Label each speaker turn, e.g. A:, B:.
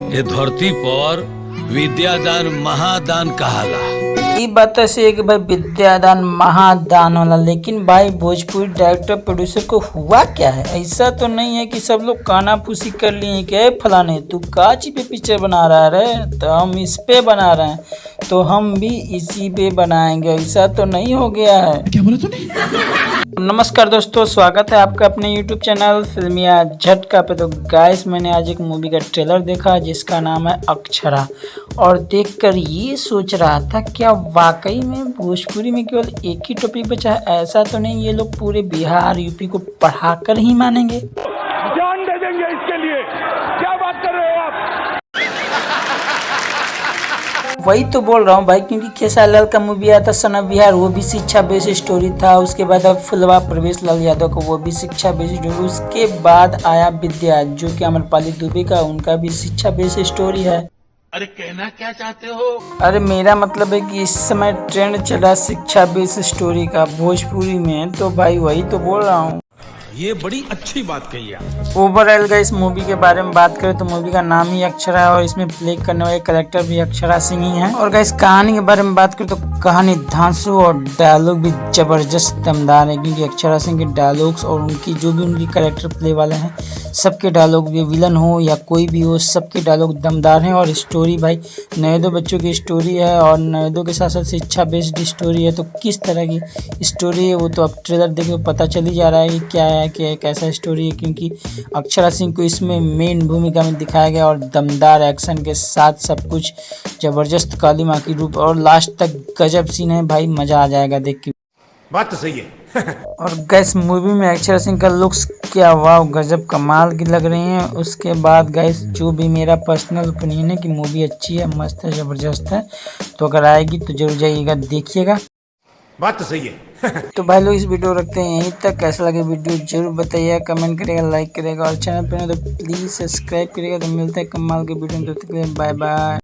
A: ये धरती पर विद्यादान महादान कहाला।
B: ई बात तो सही है कि भाई विद्यादान महादान वाला, लेकिन भाई भोजपुरी डायरेक्टर प्रोड्यूसर को हुआ क्या है? ऐसा तो नहीं है कि सब लोग कानाफूसी कर लिए कि फलाने तू काची पे पिक्चर बना रहा है तो हम इस पे बना रहे हैं तो हम भी इसी पे बनाएंगे, ऐसा तो नहीं हो गया है।
C: क्या बोला तूने?
B: नमस्कार दोस्तों, स्वागत है आपका अपने YouTube चैनल फिल्मिया झटका पे। तो गाइस, मैंने आज एक मूवी का ट्रेलर देखा जिसका नाम है अक्षरा, और देखकर ये सोच रहा था क्या वाकई में भोजपुरी में केवल एक ही टॉपिक बचा है? ऐसा तो नहीं ये लोग पूरे बिहार यूपी को पढ़ाकर ही मानेंगे?
D: जान दे देंगे इसके लिए। क्या बात कर रहे हो आप?
B: वही तो बोल रहा हूँ भाई, क्योंकि खेसारी लाल का मूवी आया था सन ऑफ बिहार, वो भी शिक्षा बेस्ड स्टोरी था। उसके बाद अब फुलवा प्रवेश लाल यादव का, वो भी शिक्षा बेस्ड स्टोरी। उसके बाद आया विद्या, जो कि अमरपाली दुबे का, उनका भी शिक्षा बेस्ड स्टोरी है।
D: अरे कहना क्या चाहते हो?
B: अरे मेरा मतलब है कि इस समय ट्रेंड चला शिक्षा बेस्ड स्टोरी का भोजपुरी में, तो भाई वही तो बोल रहा हूँ।
D: ये बड़ी अच्छी बात कही आप।
B: ओवरऑल गाइस, मूवी के बारे में बात करें तो मूवी का नाम ही अक्षरा है और इसमें प्ले करने वाले कैरेक्टर भी अक्षरा सिंह ही है। और गाइस, कहानी के बारे में बात करें तो कहानी धांसू और डायलॉग भी जबरदस्त दमदार है, क्योंकि अक्षरा सिंह के डायलॉग्स और उनकी जो भी उनकी कैरेक्टर प्ले वाले हैं, सबके डायलॉग भी, विलन हो या कोई भी हो, सबके डायलॉग दमदार हैं। और स्टोरी भाई नवोदय बच्चों की स्टोरी है और नवोदय के साथ साथ शिक्षा बेस्ड स्टोरी है। तो किस तरह की स्टोरी है वो तो अब ट्रेलर देखे पता चल ही जा रहा है कि क्या है, कि एक ऐसा स्टोरी है, क्योंकि अक्षरा सिंह को इसमें मेन भूमिका में दिखाया गया और दमदार एक्शन के साथ सब कुछ जबरदस्त काली माँ की रूप, और लास्ट तक गजब सीन है भाई, मजा आ जाएगा देख के।
D: बात तो सही है।
B: और गैस, मूवी में अक्षरा सिंह का लुक्स क्या वाह गजब कमाल की लग रही हैं। उसके बाद गैस, जो भी मेरा पर्सनल ओपिनियन है कि मूवी अच्छी है, मस्त है, ज़बरदस्त है, तो अगर आएगी तो जरूर जाइएगा, देखिएगा।
D: बात तो सही है।
B: तो भाई लोग, इस वीडियो रखते हैं यहीं तक। कैसा लगे वीडियो जरूर बताइए, कमेंट करिएगा, लाइक करिएगा, और चैनल पर तो प्लीज़ सब्सक्राइब करिएगा। तो मिलते हैं कमाल के वीडियो में, तब तक के लिए बाय बाय।